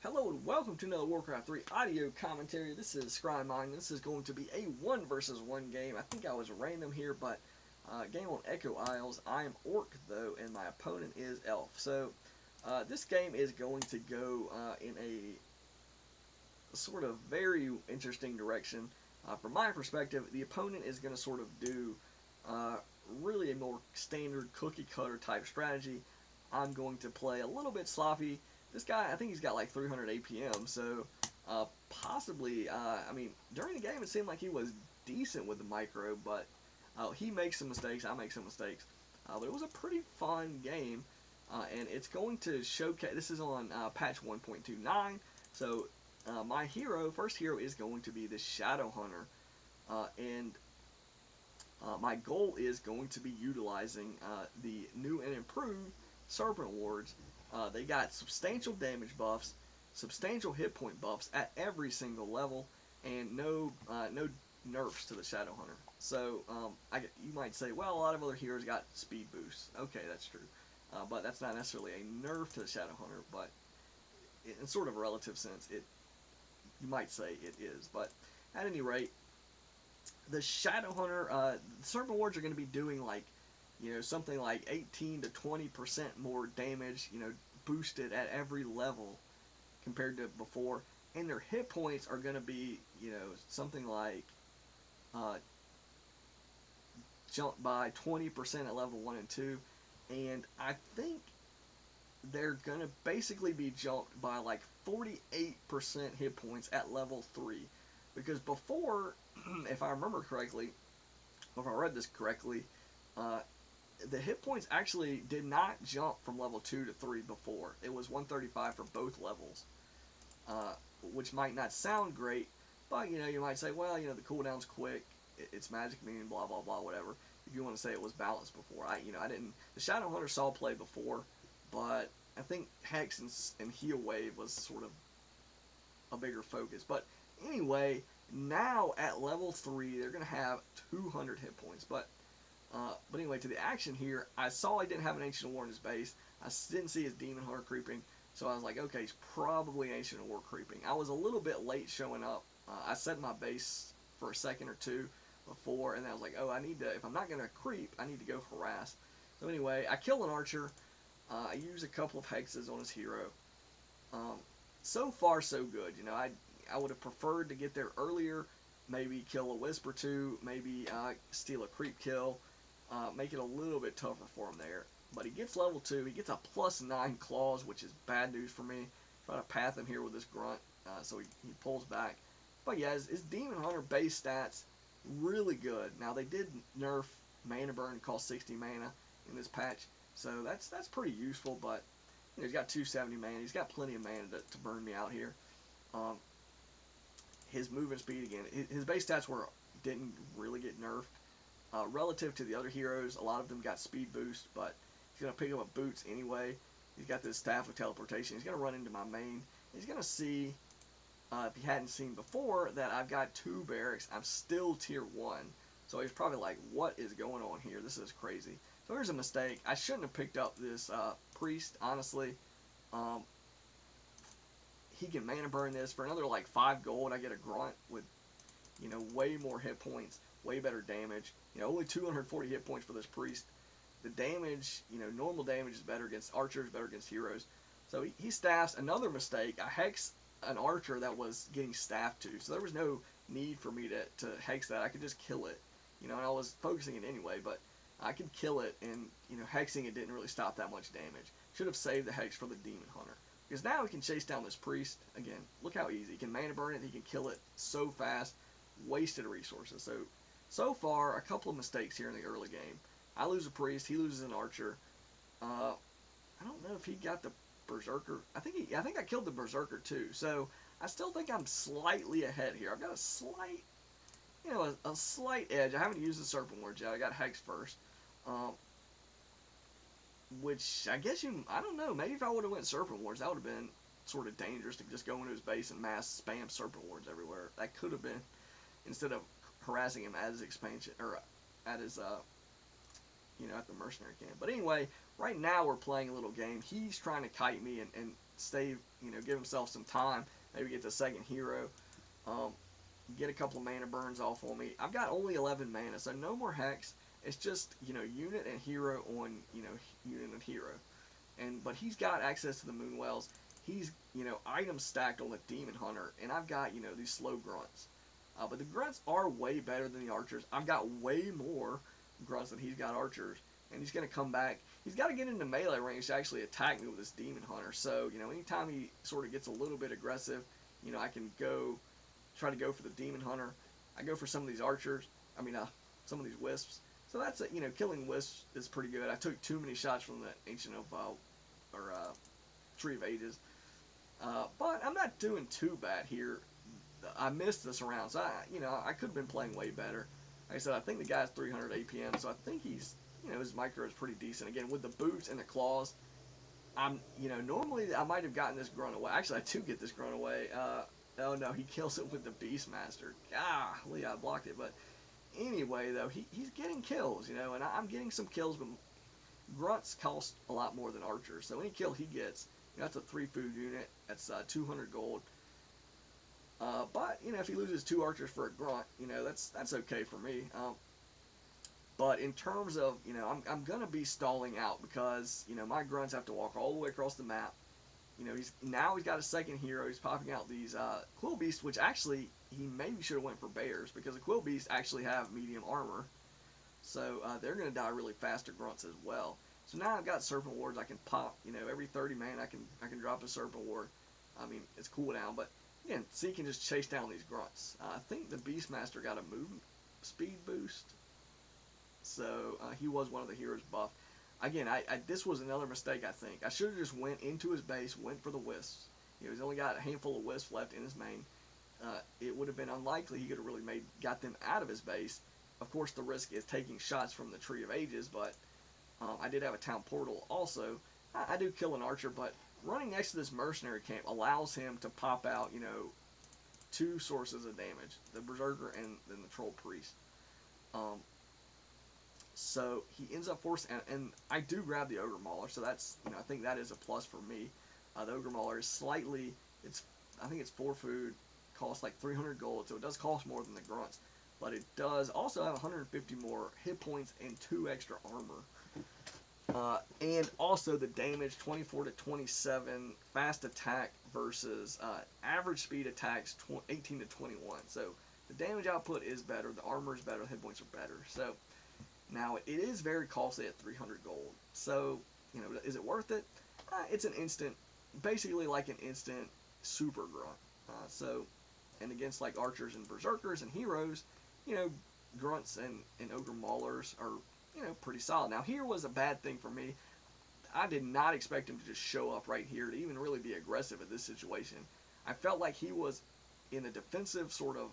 Hello and welcome to another Warcraft 3 audio commentary. This is ScryMind. This is going to be a 1 versus 1 game. I think I was random here, but game on Echo Isles. I am Orc though, and my opponent is Elf. So this game is going to go in a sort of very interesting direction. From my perspective, the opponent is going to sort of do really a more standard cookie cutter type strategy. I'm going to play a little bit sloppy. This guy, I think he's got like 300 APM, so possibly, I mean, during the game it seemed like he was decent with the micro, but he makes some mistakes, I make some mistakes. But it was a pretty fun game, and it's going to showcase, this is on patch 1.29, so my first hero is going to be the Shadow Hunter, and my goal is going to be utilizing the new and improved Serpent wards. They got substantial damage buffs, substantial hit point buffs at every single level, and no nerfs to the Shadow Hunter. So you might say, well, a lot of other heroes got speed boosts. Okay, that's true, but that's not necessarily a nerf to the Shadow Hunter. But in sort of a relative sense, you might say it is. But at any rate, the Shadow Hunter, the Serpent wards are going to be doing like, something like 18 to 20% more damage, boosted at every level compared to before, and their hit points are going to be, something like jumped by 20% at level 1 and 2, and I think they're going to basically be jumped by like 48% hit points at level 3, because before, if I remember correctly, or if I read this correctly, the hit points actually did not jump from level 2 to 3 before. It was 135 for both levels, which might not sound great, but you might say, well, the cooldown's quick, it's magic meaning, blah blah blah, whatever. If you want to say it was balanced before, I didn't. The Shadow Hunter saw play before, but I think Hex and Heal Wave was sort of a bigger focus. But anyway, now at level 3, they're gonna have 200 hit points, but anyway, to the action here, I saw he didn't have an Ancient War in his base. I didn't see his Demon Hunter creeping, so I was like, okay, he's probably Ancient War creeping. I was a little bit late showing up. I set my base for a second or two before, and then I was like, oh, I need to, if I'm not going to creep, I need to go harass. So anyway, I kill an Archer. I use a couple of Hexes on his hero. So far, so good. I would have preferred to get there earlier, maybe kill a Wisp or two, maybe steal a creep kill. Make it a little bit tougher for him there. But he gets level 2. He gets a +9 claws, which is bad news for me. Try to path him here with this grunt, so he pulls back. But yeah, his Demon Hunter base stats, really good. Now, they did nerf mana burn, cost 60 mana in this patch, so that's pretty useful, but he's got 270 mana. He's got plenty of mana to burn me out here. His movement speed, again, his base stats didn't really get nerfed. Relative to the other heroes, a lot of them got speed boost, but he's going to pick up a boots anyway. He's got this Staff of Teleportation. He's going to run into my main. He's going to see, if he hadn't seen before, that I've got 2 barracks. I'm still tier 1. So he's probably like, what is going on here? This is crazy. So here's a mistake. I shouldn't have picked up this priest, honestly. He can mana burn this. For another like 5 gold, I get a grunt with, way more hit points, way better damage. Only 240 hit points for this priest. The damage, normal damage is better against archers, better against heroes. So he staffs. Another mistake, I hex an archer that was getting staffed to. So there was no need for me to hex that. I could just kill it. And I was focusing it anyway, but I could kill it, and hexing it didn't really stop that much damage. Should have saved the hex for the Demon Hunter. Because now he can chase down this priest. Again, look how easy. He can mana burn it, he can kill it so fast. Wasted resources. So far, a couple of mistakes here in the early game. I lose a priest, he loses an archer. I don't know if he got the berserker. I think I killed the berserker too. So I still think I'm slightly ahead here. I've got a slight, a slight edge. I haven't used the Serpent wards yet. I got Hex first. Which I guess I don't know. Maybe if I would have went Serpent wards, that would have been sort of dangerous to just go into his base and mass spam Serpent wards everywhere. That could have been, instead of harassing him at his expansion, or at his, at the mercenary camp. But anyway, right now we're playing a little game. He's trying to kite me and stay, give himself some time. Maybe get the second hero. Um, get a couple of mana burns off on me. I've got only 11 mana, so no more hex. It's just, unit and hero on, unit and hero. But he's got access to the Moonwells. He's, items stacked on the Demon Hunter, and I've got, these slow grunts. But the grunts are way better than the archers. I've got way more grunts than he's got archers. And he's going to come back. He's got to get into melee range to actually attack me with this Demon Hunter. So, anytime he sort of gets a little bit aggressive, I can try to go for the Demon Hunter. I go for some of these archers. Some of these wisps. So that's it. Killing wisps is pretty good. I took too many shots from the Ancient of, Tree of Ages. But I'm not doing too bad here. I missed this round, so I could have been playing way better. Like I said, I think the guy's 300 APM, so I think he's, his micro is pretty decent. Again, with the boots and the claws, normally I might have gotten this grunt away. Actually, I do get this grunt away. Oh no, he kills it with the Beastmaster. Golly, I blocked it. But anyway, though, he's getting kills, and I'm getting some kills, but grunts cost a lot more than archers. So any kill he gets, that's a 3 food unit. That's 200 gold. But if he loses 2 archers for a grunt, that's okay for me. But in terms of, I'm gonna be stalling out because my grunts have to walk all the way across the map. He's got a second hero. He's popping out these Quill Beasts, which actually he maybe should have went for bears because the Quill Beasts actually have medium armor, so they're gonna die really fast to grunts as well. So now I've got Serpent Wards. I can pop, every 30 man I can drop a Serpent Ward. It's cooldown, but again, so you can just chase down these grunts. I think the Beastmaster got a move speed boost, so he was one of the heroes buffed. Again, this was another mistake, I think. I should have just went into his base, went for the wisps. He's only got a handful of wisps left in his main. It would have been unlikely he could have really got them out of his base. Of course, the risk is taking shots from the Tree of Ages, but I did have a town portal also. I do kill an archer, but running next to this mercenary camp allows him to pop out, 2 sources of damage. The Berserker and then the Troll Priest. So he ends up forcing, and I do grab the Ogre Mauler, so that's, I think that is a plus for me. The Ogre Mauler is slightly, I think it's 4 food, costs like 300 gold, so it does cost more than the grunts, but it does also have 150 more hit points and 2 extra armor. And also the damage, 24 to 27, fast attack versus average speed attacks, 18 to 21. So the damage output is better, the armor is better, the hit points are better. So now, it is very costly at 300 gold. So, is it worth it? It's an instant, basically like an instant super grunt. And against like archers and berserkers and heroes, grunts and ogre maulers are, pretty solid. Now, here was a bad thing for me. I did not expect him to just show up right here to even really be aggressive at this situation. I felt like he was in a defensive sort of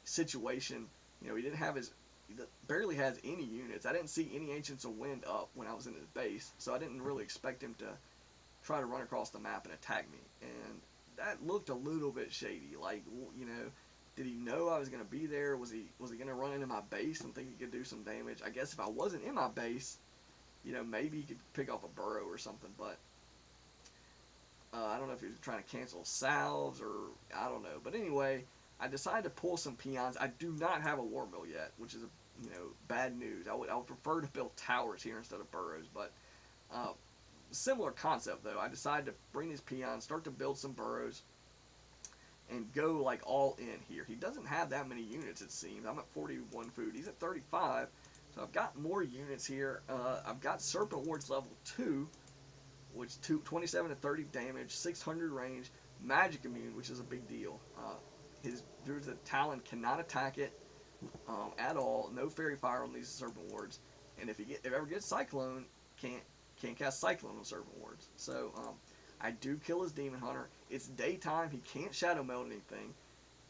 situation. He didn't have he barely has any units. I didn't see any Ancients of Wind up when I was in his base, so I didn't really expect him to try to run across the map and attack me. And that looked a little bit shady. Like, did he know I was going to be there? Was he going to run into my base and think he could do some damage? I guess if I wasn't in my base, maybe he could pick off a burrow or something, but I don't know if he was trying to cancel salves or I don't know. But anyway, I decided to pull some peons. I do not have a war mill yet, which is bad news. I would prefer to build towers here instead of burrows, but similar concept though. I decided to bring these peons, start to build some burrows, and go like all in here. He doesn't have that many units, it seems. I'm at 41 food. He's at 35, so I've got more units here. I've got Serpent Wards level 2, which 27 to 30 damage, 600 range, magic immune, which is a big deal. There's a Talon cannot attack it at all. No fairy fire on these Serpent Wards, and if ever gets Cyclone, can't cast Cyclone on Serpent Wards. So I do kill his Demon Hunter. It's daytime. He can't Shadow Meld anything.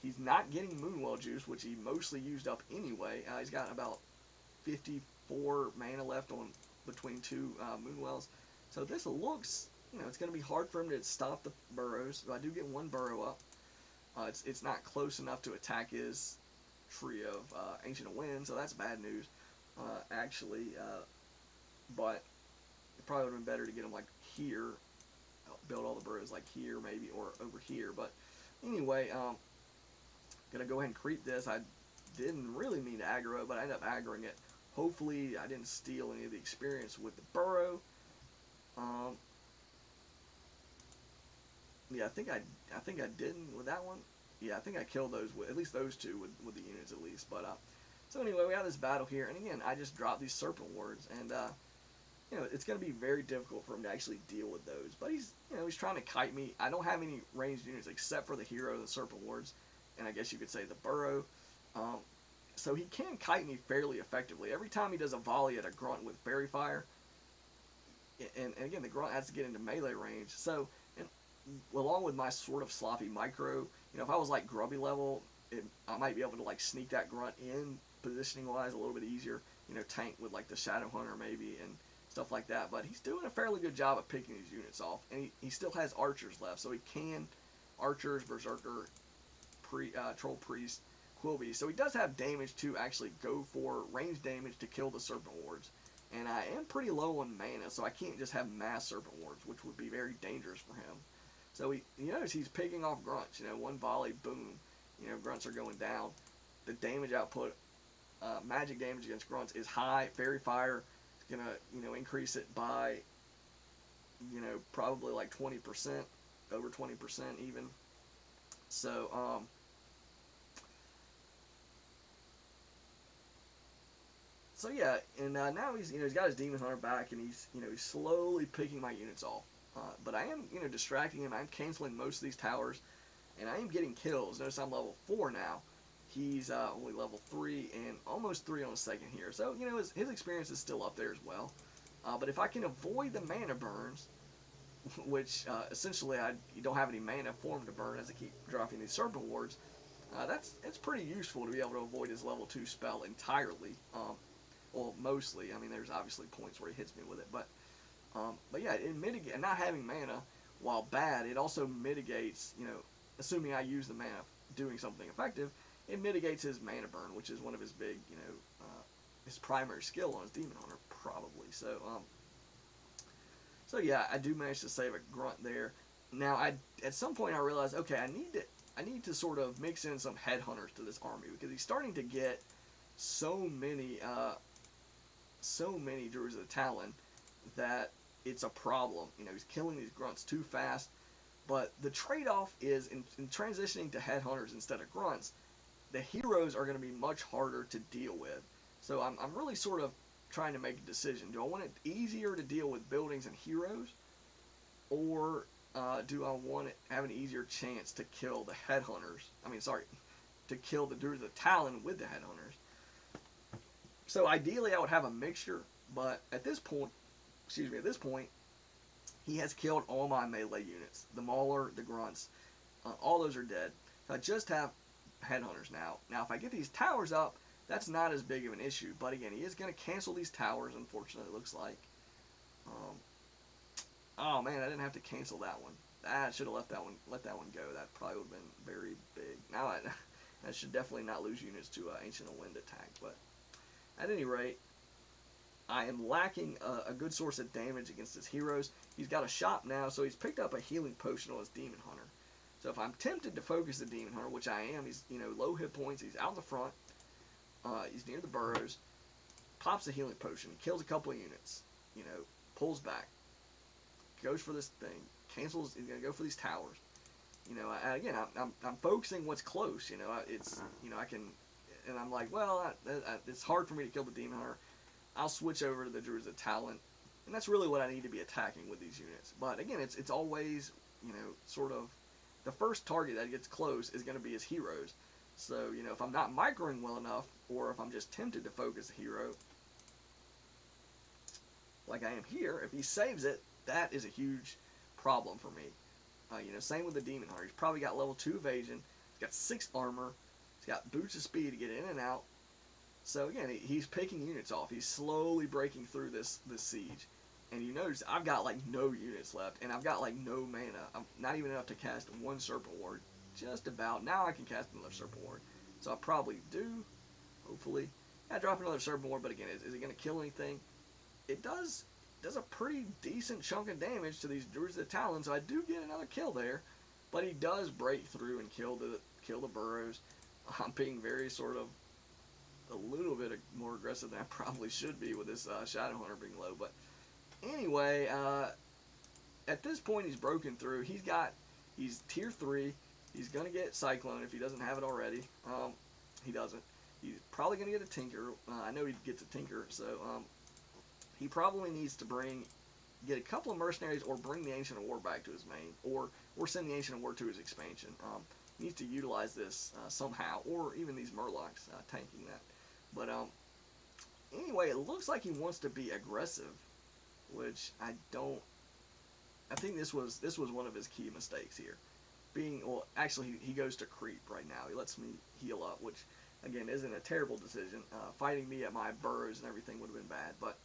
He's not getting Moonwell juice, which he mostly used up anyway. He's got about 54 mana left on between 2 Moonwells. So this looks, it's going to be hard for him to stop the burrows. I do get 1 burrow up. It's not close enough to attack his tree of Ancient of Wind, so that's bad news, actually. But it probably would have been better to get him like here, build all the burrows like here maybe, or over here. But anyway, gonna go ahead and creep this. I didn't really mean to aggro, but I ended up aggroing it. Hopefully I didn't steal any of the experience with the burrow. Yeah, I think I didn't with that one. Yeah, I think I killed those with at least those two with the units at least. But so anyway, we have this battle here, and again, I just dropped these Serpent wards, and you know, it's going to be very difficult for him to actually deal with those. But he's, you know, he's trying to kite me. I don't have any ranged units except for the hero, the Serpent wards, and I guess you could say the burrow. So he can kite me fairly effectively. Every time he does a volley at a grunt with fairy fire, and again, the grunt has to get into melee range. So, and along with my sort of sloppy micro, you know, if I was like grubby level, I might be able to like sneak that grunt in positioning wise a little bit easier. You know, tank with like the Shadow Hunter maybe and stuff like that. But he's doing a fairly good job of picking these units off, and he still has archers left, so he can archers, berserker, troll priest, Quilby. So he does have damage to actually go for range damage to kill the Serpent wards. And I am pretty low on mana, so I can't just have mass Serpent wards, which would be very dangerous for him. So you notice he's picking off grunts. You know, one volley, boom. You know, grunts are going down. The damage output, magic damage against grunts is high. Fairy fire is gonna, you know, increase it by, you know, probably like 20%, over 20% even. So so yeah, and now he's, you know, he's got his Demon Hunter back, and he's, you know, he's slowly picking my units off. But I am, you know, distracting him. I'm canceling most of these towers, and I am getting kills. Notice I'm level 4 now. He's only level 3 and almost 3 on a second here. So, you know, his experience is still up there as well. But if I can avoid the mana burns, which essentially you don't have any mana for him to burn as I keep dropping these Serpent wards, it's pretty useful to be able to avoid his level 2 spell entirely. Well, mostly. I mean, there's obviously points where he hits me with it, but yeah, it mitigates. Not having mana, while bad, it also mitigates. You know, assuming I use the mana doing something effective, it mitigates his mana burn, which is one of his big, you know, his primary skill on his Demon Hunter, probably. So yeah, I do manage to save a grunt there. Now, at some point I realized, okay, I need to sort of mix in some headhunters to this army, because he's starting to get so many Druids of the Talon that it's a problem. You know, he's killing these grunts too fast. But the trade-off is in transitioning to headhunters instead of grunts, the heroes are going to be much harder to deal with. So I'm really sort of trying to make a decision. Do I want it easier to deal with buildings and heroes, or do I want to have an easier chance to kill the headhunters? I mean, sorry, to kill the Druids of the Talon with the headhunters. So ideally, I would have a mixture, but at this point, he has killed all my melee units. The Mauler, the Grunts, all those are dead. So I just have headhunters now. Now, if I get these towers up, that's not as big of an issue. But again, he is going to cancel these towers, unfortunately, it looks like. Oh man, I didn't have to cancel that one. I should have let that one go. That probably would have been very big. Now I should definitely not lose units to Ancient of Wind attack. But at any rate, I am lacking a good source of damage against his heroes. He's got a shop now, so he's picked up a healing potion on his Demon Hunter. So if I'm tempted to focus the Demon Hunter, which I am, he's, you know, low hit points, he's out in the front, he's near the burrows, pops the healing potion, kills a couple of units, you know, pulls back, goes for this thing, cancels, he's going to go for these towers. You know, again, I'm focusing what's close, you know, it's, you know, I can, and I'm like, well, it's hard for me to kill the Demon Hunter. I'll switch over to the Druids of Talent, and that's really what I need to be attacking with these units. But again, it's always, you know, sort of, the first target that gets close is going to be his heroes. So, you know, if I'm not microing well enough, or if I'm just tempted to focus a hero, like I am here, if he saves it, that is a huge problem for me. You know, same with the Demon Hunter. He's probably got level 2 evasion, he's got 6 armor, he's got boots of speed to get in and out. So again, he's picking units off. He's slowly breaking through this siege. And you notice I've got like no units left, and I've got like no mana. I'm not even enough to cast one Serpent Ward. Just about. Now I can cast another Serpent Ward. So I probably do, hopefully. I drop another Serpent Ward, but again, is it going to kill anything? It does does a pretty decent chunk of damage to these Druids of the Talon, so I do get another kill there. But he does break through and kill the burrows. I'm being very sort of a little bit more aggressive than I probably should be with this Shadow Hunter being low. But anyway, at this point he's broken through. He's tier 3. He's going to get Cyclone if he doesn't have it already. He doesn't. He's probably going to get a Tinker. I know he gets a Tinker, so he probably needs to get a couple of mercenaries or bring the Ancient of War back to his main, or send the Ancient of War to his expansion. He needs to utilize this somehow, or even these Murlocs tanking that. But anyway, it looks like he wants to be aggressive, which I think this was one of his key mistakes here. Actually, he goes to creep right now. He lets me heal up, which again isn't a terrible decision. Fighting me at my burrows and everything would have been bad, but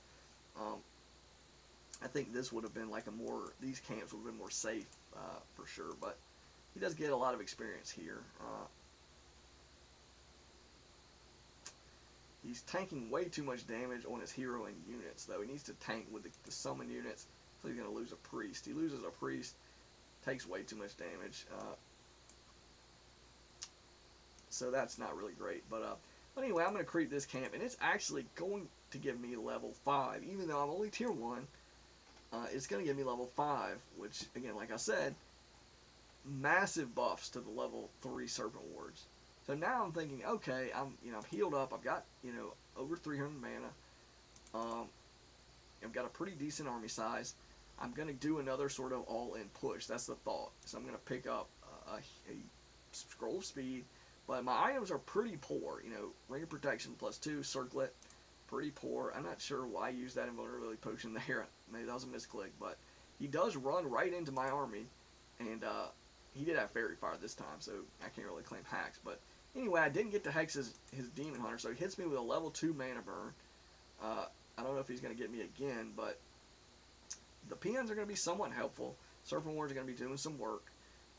I think this would have been like these camps would have been more safe for sure. But he does get a lot of experience here. He's tanking way too much damage on his hero and units, though. He needs to tank with the summon units, so he's going to lose a priest. He loses a priest, takes way too much damage. So that's not really great. But anyway, I'm going to creep this camp, and it's actually going to give me level 5. Even though I'm only tier 1, it's going to give me level 5, which, again, like I said, massive buffs to the level 3 Serpent Wards. So now I'm thinking, okay, I'm healed up. I've got over 300 mana. I've got a pretty decent army size. I'm gonna do another sort of all-in push. That's the thought. So I'm gonna pick up a scroll of speed, but my items are pretty poor. Ring of protection +2, circlet, pretty poor. I'm not sure why I used that invulnerability potion there. Maybe that was a misclick, but he does run right into my army, and he did have Fairy Fire this time, so I can't really claim hacks. But anyway, I didn't get to hex his Demon Hunter, so he hits me with a level 2 mana burn. I don't know if he's going to get me again, but the peons are going to be somewhat helpful. Serpent Wards are going to be doing some work.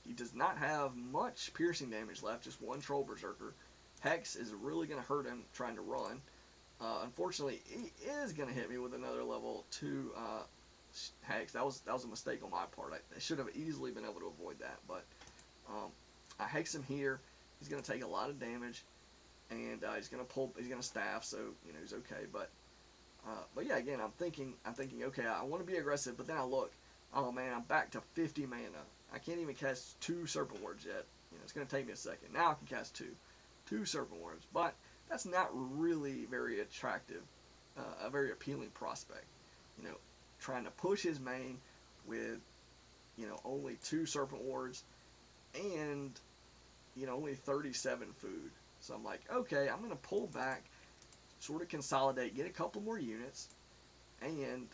He does not have much piercing damage left, just one Troll Berserker. Hex is really going to hurt him trying to run. Unfortunately, he is going to hit me with another level 2 Hex. That was a mistake on my part. I should have easily been able to avoid that, but I hex him here. He's going to take a lot of damage, and he's going to staff, so he's okay. But yeah, again, I'm thinking, okay, I want to be aggressive, but then I look, oh man, I'm back to 50 mana. I can't even cast 2 Serpent Wards yet. It's going to take me a second. Now I can cast 2 Serpent Wards, but that's not really very attractive, a very appealing prospect. Trying to push his main with, only 2 Serpent Wards and, only 37 food. So I'm like, okay, I'm going to pull back, sort of consolidate, get a couple more units, and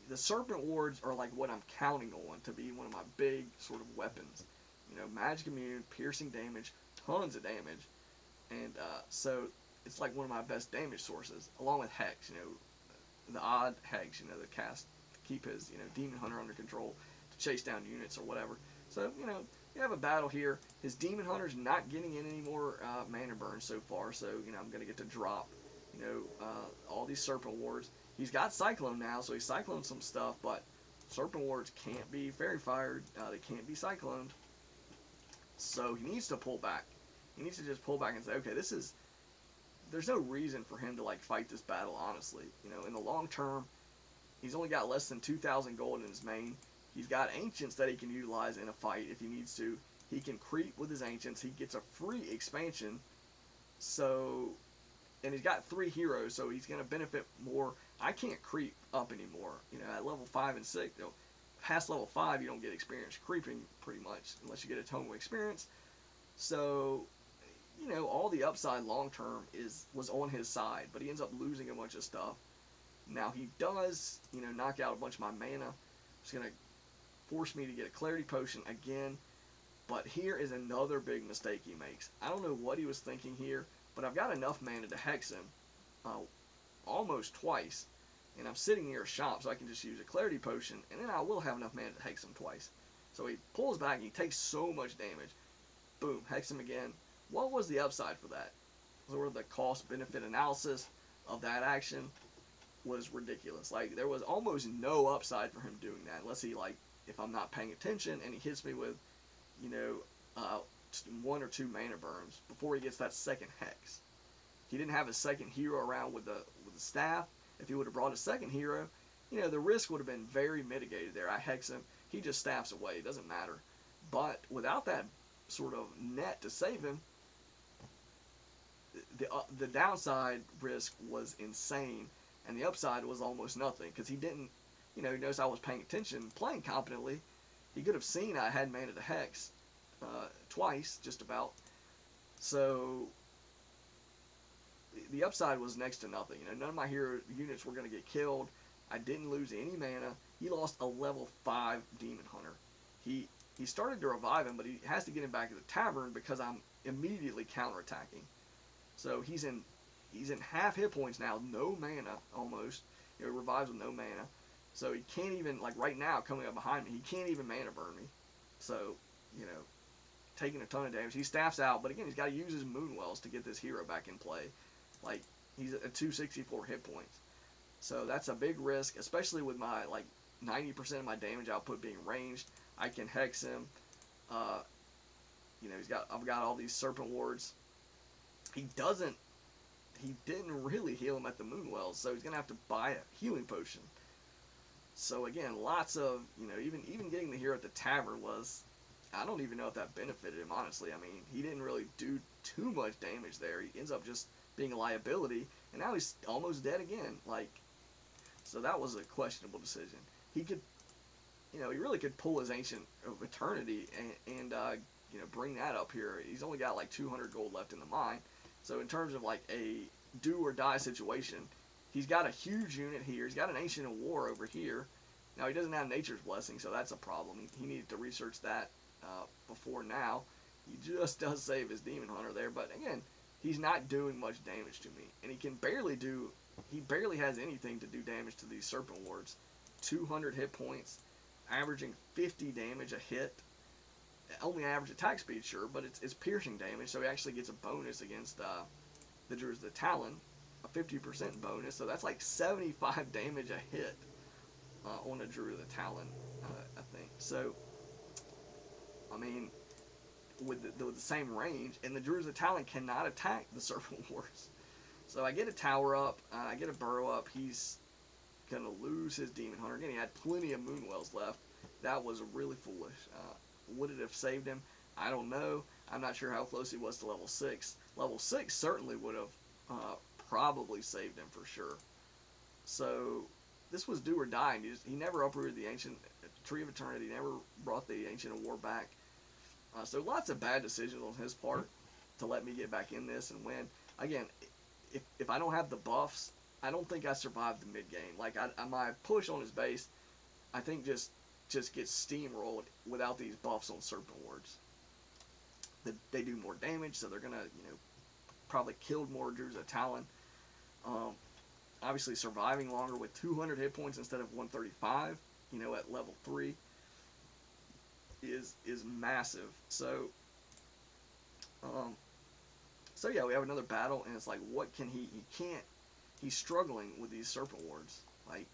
the Serpent Wards are like what I'm counting on to be one of my big sort of weapons. Magic immune, piercing damage, tons of damage, and so it's like one of my best damage sources, along with Hex, the odd Hex, the cast to keep his, Demon Hunter under control, to chase down units or whatever. So, you have a battle here. His Demon Hunter's not getting in any more mana burn so far, so, I'm going to get to drop, all these Serpent Wards. He's got Cyclone now, so he's cycloned some stuff, but Serpent Wards can't be Fairy Fired. They can't be cycloned. So he needs to pull back. He needs to just pull back and say, okay, there's no reason for him to fight this battle, honestly. In the long term, he's only got less than 2,000 gold in his main. He's got Ancients that he can utilize in a fight if he needs to. He can creep with his Ancients. He gets a free expansion. And he's got 3 heroes, so he's going to benefit more. I can't creep up anymore. At level 5 and 6, past level 5, you don't get experience creeping pretty much, unless you get a total experience. So, all the upside long term was on his side, but he ends up losing a bunch of stuff. Now he does, knock out a bunch of my mana. It's going to force me to get a Clarity Potion again. But here is another big mistake he makes. I don't know what he was thinking here, but I've got enough mana to hex him almost twice. And I'm sitting near a shop, so I can just use a Clarity Potion, and then I will have enough mana to hex him twice. So he pulls back, and he takes so much damage. Boom, hex him again. What was the upside for that? Sort of the cost-benefit analysis of that action. was ridiculous. Like, there was almost no upside for him doing that, unless he, like, if I'm not paying attention and he hits me with, you know, one or two mana burns before he gets that second hex. He didn't have a second hero around with the staff. If he would have brought a second hero, you know, the risk would have been very mitigated there. I hex him, he just staffs away. It doesn't matter. But without that sort of net to save him, the downside risk was insane, and the upside was almost nothing, because he didn't, you know, he knows I was paying attention, playing competently. He could have seen I had mana to hex twice, just about. So the upside was next to nothing. You know, none of my hero units were going to get killed. I didn't lose any mana. He lost a level 5 Demon Hunter. He started to revive him, but he has to get him back to the tavern because I'm immediately counterattacking. So he's in half hit points now, no mana almost. You know, he revives with no mana. So he can't even, like right now, coming up behind me, he can't even mana burn me. So, you know, taking a ton of damage. He staffs out, but again, he's got to use his Moonwells to get this hero back in play. Like, he's at 264 hit points. So that's a big risk, especially with my, like, 90% of my damage output being ranged. I can hex him. You know, I've got all these Serpent Wards. He didn't really heal him at the Moonwells, so he's going to have to buy a healing potion. So again, lots of, you know, even getting the hero at the tavern was, I don't even know if that benefited him, honestly. I mean, he didn't really do too much damage there. He ends up just being a liability, and now he's almost dead again. Like, so that was a questionable decision. He could, you know, he really could pull his Ancient of Eternity and you know, bring that up here. He's only got like 200 gold left in the mine. So in terms of like a do or die situation, he's got a huge unit here. He's got an Ancient of War over here. Now he doesn't have Nature's Blessing, so that's a problem. He needed to research that before now. He just does save his Demon Hunter there, but again, he's not doing much damage to me, and he barely has anything to do damage to these Serpent Wards. 200 hit points, averaging 50 damage a hit. Only average attack speed, sure, but it's piercing damage, so he actually gets a bonus against the Druids of the Talon, a 50% bonus, so that's like 75 damage a hit on a Druid of the Talon, I think. So, I mean, with the same range, and the Druids of the Talon cannot attack the Serpent Wards. So I get a tower up, I get a burrow up. He's gonna lose his Demon Hunter again. He had plenty of Moonwells left. That was really foolish. Would it have saved him? I don't know. I'm not sure how close he was to level 6. Level 6 certainly would have probably saved him for sure. So this was do or die. And he never uprooted the Ancient Tree of Eternity. Never brought the Ancient of War back. So lots of bad decisions on his part to let me get back in this and win. Again, if I don't have the buffs, I don't think I survived the mid game. Like my push on his base, I think just gets steamrolled without these buffs on Serpent Wards. They do more damage, so they're gonna, you know, probably killed more Druids of Talon. Obviously, surviving longer with 200 hit points instead of 135, you know, at level 3 is massive. So, so yeah, we have another battle, and it's like, what can he can't. He's struggling with these Serpent Wards. Like,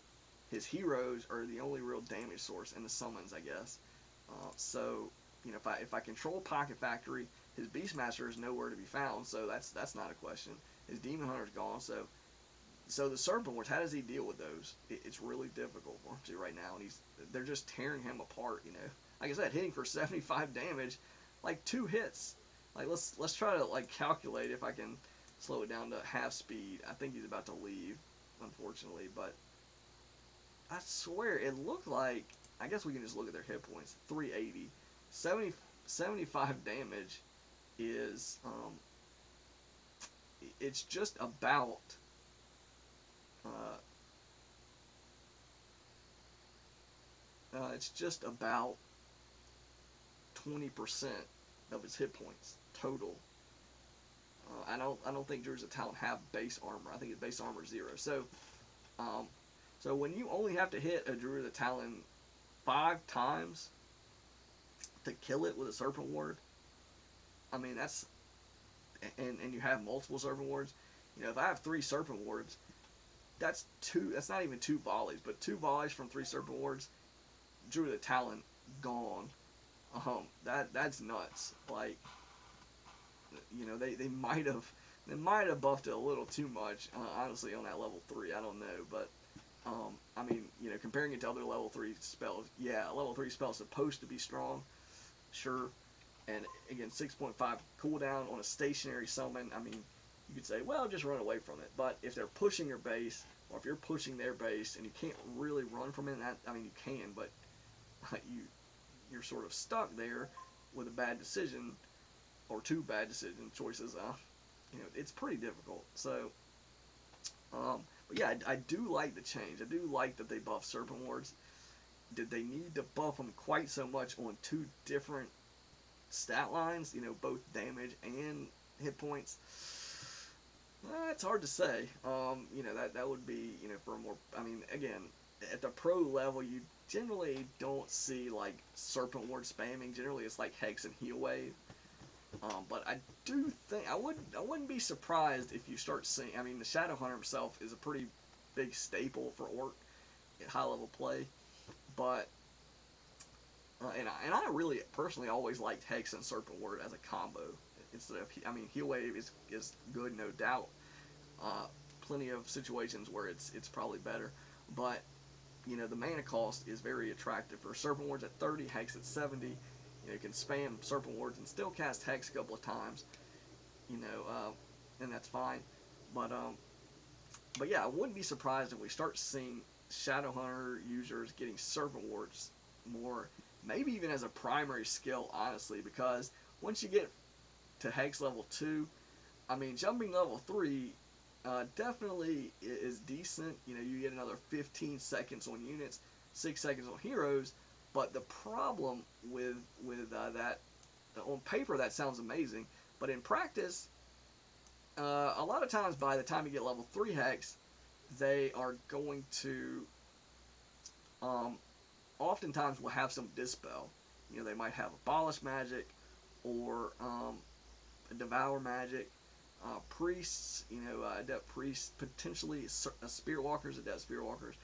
his heroes are the only real damage source, and the summons, I guess. So, you know, if I control Pocket Factory, his Beastmaster is nowhere to be found, so that's not a question. His Demon Hunter's gone, so the Serpent Wards, how does he deal with those? It's really difficult for him to right now, and they're just tearing him apart, you know. Like I said, hitting for 75 damage, like 2 hits. Like, let's try to, like, calculate if I can slow it down to half speed. I think he's about to leave, unfortunately, but I swear it looked like, I guess we can just look at their hit points. 380. 75 damage is, it's just about, it's just about 20% of his hit points total. I don't think Druids of Talon have base armor. I think it's base armor 0. So, so when you only have to hit a Druid of Talon 5 times to kill it with a Serpent Ward, I mean, that's, and you have multiple Serpent Wards. You know, if I have 3 Serpent Wards, that's two. That's not even two volleys, but two volleys from three Serpent Wards. Drew the Talon gone. That's nuts. Like, you know, they might have buffed it a little too much, honestly, on that level 3. I don't know, but I mean, you know, comparing it to other level 3 spells, yeah, a level 3 spell is supposed to be strong, sure. And again, 6.5 cooldown on a stationary summon. I mean, you could say, well, just run away from it. But if they're pushing your base, or if you're pushing their base, and you can't really run from it, I mean, you can, but you're sort of stuck there with a bad decision or two bad decision choices. You know, it's pretty difficult. So, but yeah, I do like the change. I do like that they buff Serpent Wards. Did they need to buff them quite so much on two different stat lines? You know, both damage and hit points. It's hard to say. You know, that would be, you know, for a more. I mean, again, at the pro level, you generally don't see like Serpent Ward spamming. Generally, it's like Hex and Heal Wave. But I do think I wouldn't be surprised if you start seeing. I mean, the Shadow Hunter himself is a pretty big staple for Orc at high level play, but and I really personally always liked Hex and Serpent Ward as a combo instead of. I mean, Heal Wave is good, no doubt. Plenty of situations where it's probably better, but you know, the mana cost is very attractive for Serpent Wards at 30, Hex at 70. You know, you can spam Serpent Wards and still cast Hex a couple of times. You know, and that's fine. But yeah, I wouldn't be surprised if we start seeing Shadow Hunter users getting Serpent Wards more, maybe even as a primary skill, honestly, because once you get to Hex level 2, I mean, jumping level 3 definitely is decent. You know, you get another 15 seconds on units, 6 seconds on heroes, but the problem with that, on paper that sounds amazing, but in practice, a lot of times by the time you get level 3 Hex, they are going to, oftentimes will have some Dispel. You know, they might have Abolish Magic, or Devour Magic, priests, you know, adept priests, potentially spirit walkers, adept spirit walkers,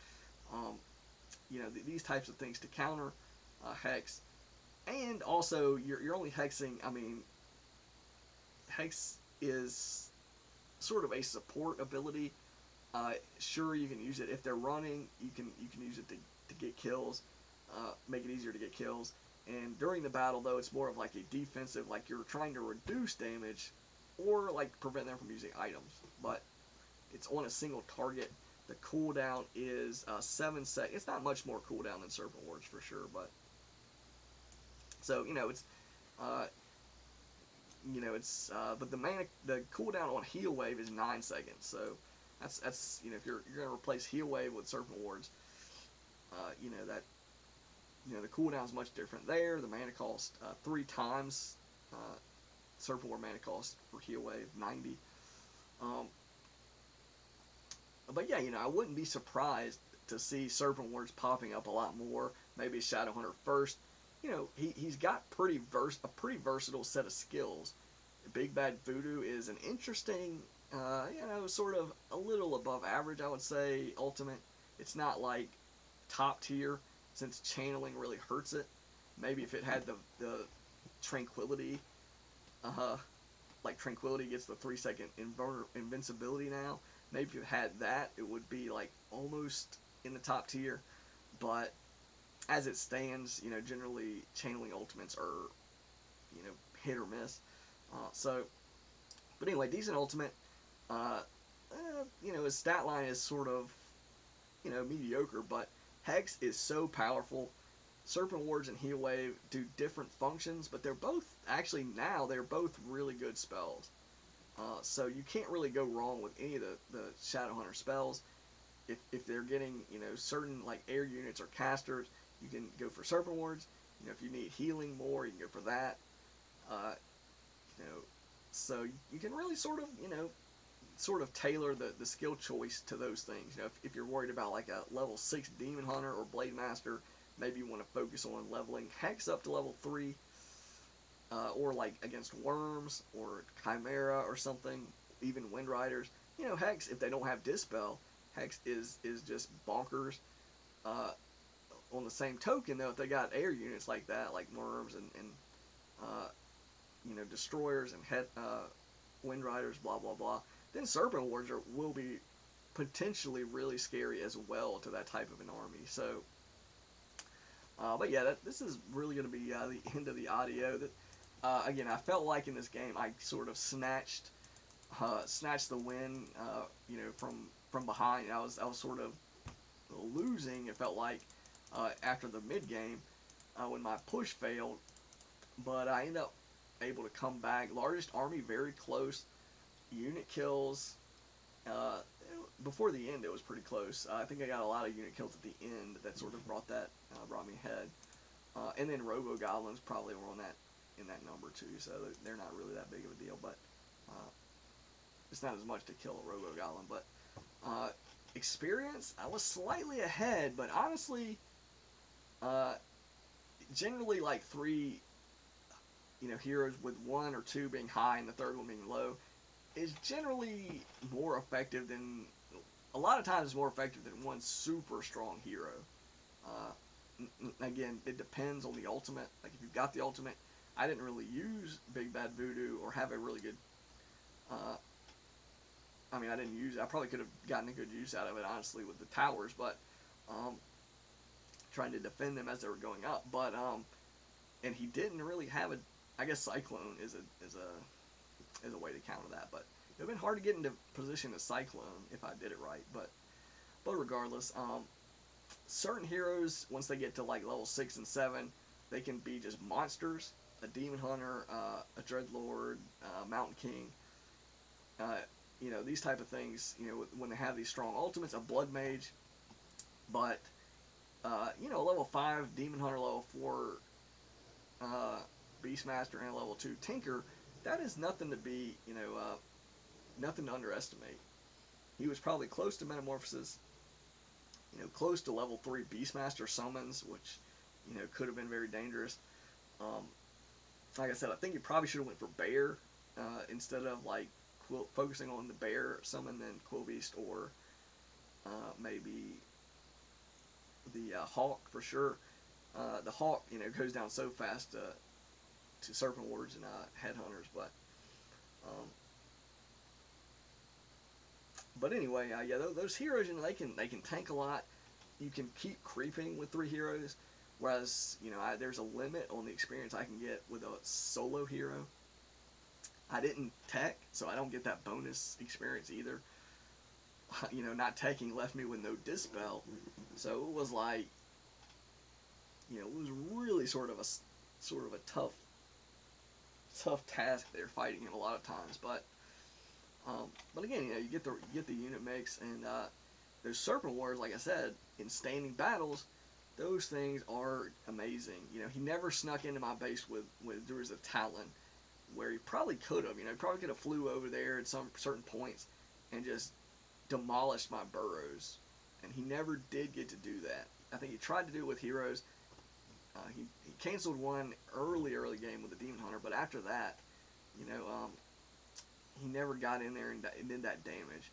you know, these types of things to counter Hex. And also, you're only hexing. I mean, Hex is sort of a support ability. Sure, you can use it if they're running. You can use it to get kills, make it easier to get kills. And during the battle, though, it's more of like a defensive, like you're trying to reduce damage, or like prevent them from using items. But it's on a single target. The cooldown is 7 seconds. It's not much more cooldown than Serpent Wards for sure, but so you know it's but the cooldown on Heal Wave is 9 seconds. So that's you know, if you're gonna replace Heal Wave with Serpent Wards, you know that, you know, the cooldown is much different there. The mana cost 3 times Serpent Ward mana cost for Heal Wave, 90. But yeah, you know, I wouldn't be surprised to see Serpent Wards popping up a lot more. Maybe Shadow Hunter first. You know, he's got a pretty versatile set of skills. Big Bad Voodoo is an interesting, you know, sort of a little above average, I would say, ultimate. It's not like top tier, since channeling really hurts it. Maybe if it had the Tranquility, like Tranquility gets the 3-second invincibility now. Maybe if it had that, it would be like almost in the top tier. But as it stands, you know, generally channeling ultimates are, you know, hit or miss. But anyway, decent ultimate. You know, his stat line is sort of, you know, mediocre, but Hex is so powerful. Serpent Wards and Heal Wave do different functions, but they're both, actually now, they're both really good spells. So you can't really go wrong with any of the Shadow Hunter spells. If they're getting, you know, certain like air units or casters, you can go for Serpent Wards. You know, if you need healing more, you can go for that. You know, so you can really sort of tailor the skill choice to those things. You know, if you're worried about like a level 6 Demon Hunter or Blade Master, maybe you want to focus on leveling Hex up to level 3, or like against Worms or Chimera or something, even Wind Riders. You know, Hex, if they don't have Dispel, Hex is just bonkers. On the same token, though, if they got air units like that, like worms and uh, destroyers and wind riders, blah blah blah, then Serpent Wards will be potentially really scary as well to that type of an army. So, but yeah, this is really going to be the end of the audio. That again, I felt like in this game I sort of snatched the win, from behind. I was sort of losing. It felt like after the mid game when my push failed, but I ended up able to come back. Largest army, very close. Unit kills. Uh, Before the end, it was pretty close. I think I got a lot of unit kills at the end that sort of brought me ahead. And then Robo Goblins probably were in that number too, so they're not really that big of a deal. But it's not as much to kill a Robo Goblin. But experience, I was slightly ahead, but honestly, generally like three, heroes with one or two being high and the third one being low is generally more effective than, a lot of times more effective than one super strong hero. Again, it depends on the ultimate. Like if you've got the ultimate, I didn't really use Big Bad Voodoo or have a really good. I didn't use it. I probably could have gotten a good use out of it, honestly, with the towers, but trying to defend them as they were going up. But and he didn't really have a. I guess Cyclone is a way to counter that, but it would have been hard to get into position as Cyclone if I did it right. But regardless, certain heroes, once they get to like level 6 and 7, they can be just monsters. A Demon Hunter, a Dreadlord, Mountain King, these type of things, when they have these strong ultimates. A Blood Mage, but a level 5 Demon Hunter, level 4 Beastmaster, and a level 2 Tinker, that is nothing to be, nothing to underestimate. He was probably close to Metamorphosis, close to level 3 Beastmaster summons, which, could have been very dangerous. Like I said, I think you probably should have went for Bear instead of like focusing on the Bear summon, then Quillbeast, or maybe the Hawk for sure. The Hawk, goes down so fast to Serpent Wards and Headhunters, but anyway, yeah, those heroes, they can tank a lot. You can keep creeping with 3 heroes, whereas there's a limit on the experience I can get with a solo hero. I didn't tech, so I don't get that bonus experience either. Not teching left me with no dispel, so it was like, it was really sort of a tough task there, fighting him a lot of times. But again, you get the unit mix, and those Serpent Wards, like I said, in standing battles, those things are amazing. He never snuck into my base with Druids of Talon, where he probably could have. He probably could have flew over there at some certain points and just demolished my burrows, and he never did get to do that. I think he tried to do it with heroes. He canceled one early game with the Demon Hunter, but after that, he never got in there and did that damage.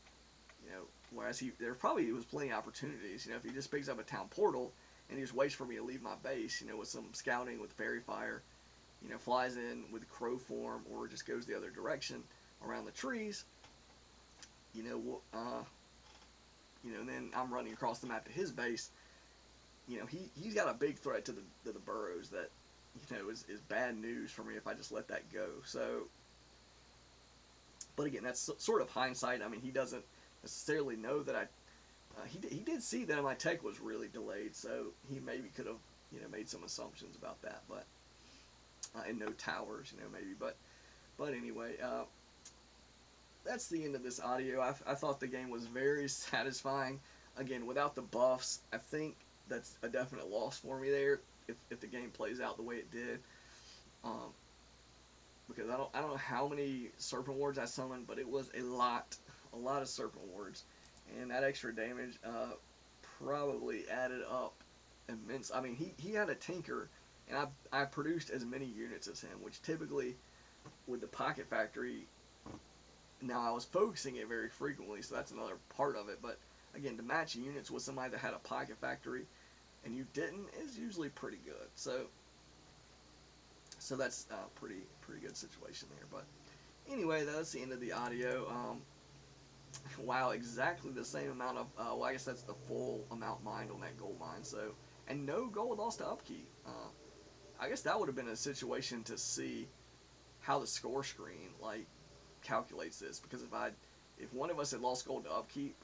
Whereas there probably was plenty of opportunities. If he just picks up a town portal and he just waits for me to leave my base, with some scouting with Fairy Fire, flies in with Crow form, or just goes the other direction around the trees, and then I'm running across the map to his base. He's got a big threat to the burrows that, is bad news for me if I just let that go. So, but again, that's sort of hindsight. He doesn't necessarily know that he did see that my tech was really delayed, so he maybe could have, made some assumptions about that, but, and no towers, maybe, but anyway, that's the end of this audio. I thought the game was very satisfying. Again, without the buffs, I think that's a definite loss for me there if the game plays out the way it did. Because I don't know how many Serpent Wards I summoned, but it was a lot of Serpent Wards, and that extra damage probably added up immense. He had a Tinker, and I produced as many units as him, which typically with the Pocket Factory. Now I was focusing it very frequently, so that's another part of it. But again, to match units with somebody that had a pocket factory and you didn't is usually pretty good. So that's a pretty good situation there. But anyway, that's the end of the audio. Wow, exactly the same amount of, well, I guess that's the full amount mined on that gold mine. So, and no gold lost to upkeep. I guess that would have been a situation to see how the score screen like calculates this, because if one of us had lost gold to upkeep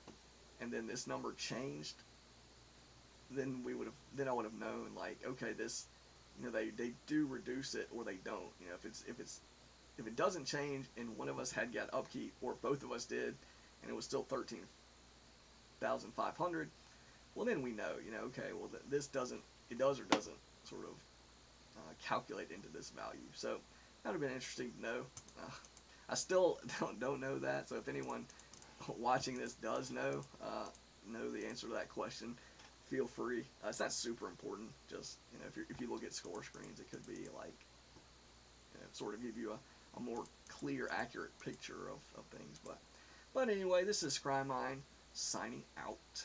and then this number changed, then I would have known, like, okay, this, they do reduce it or they don't. If it doesn't change and one of us had got upkeep or both of us did and it was still 13,500, well, then we know, okay, well, this doesn't, it does or doesn't sort of calculate into this value. So that would have been interesting to know. I still don't know that. So if anyone watching this does know the answer to that question, feel free. It's not super important. Just, if you look at score screens, it could be like, sort of give you a more clear, accurate picture of things. But anyway, this is ScryMind signing out.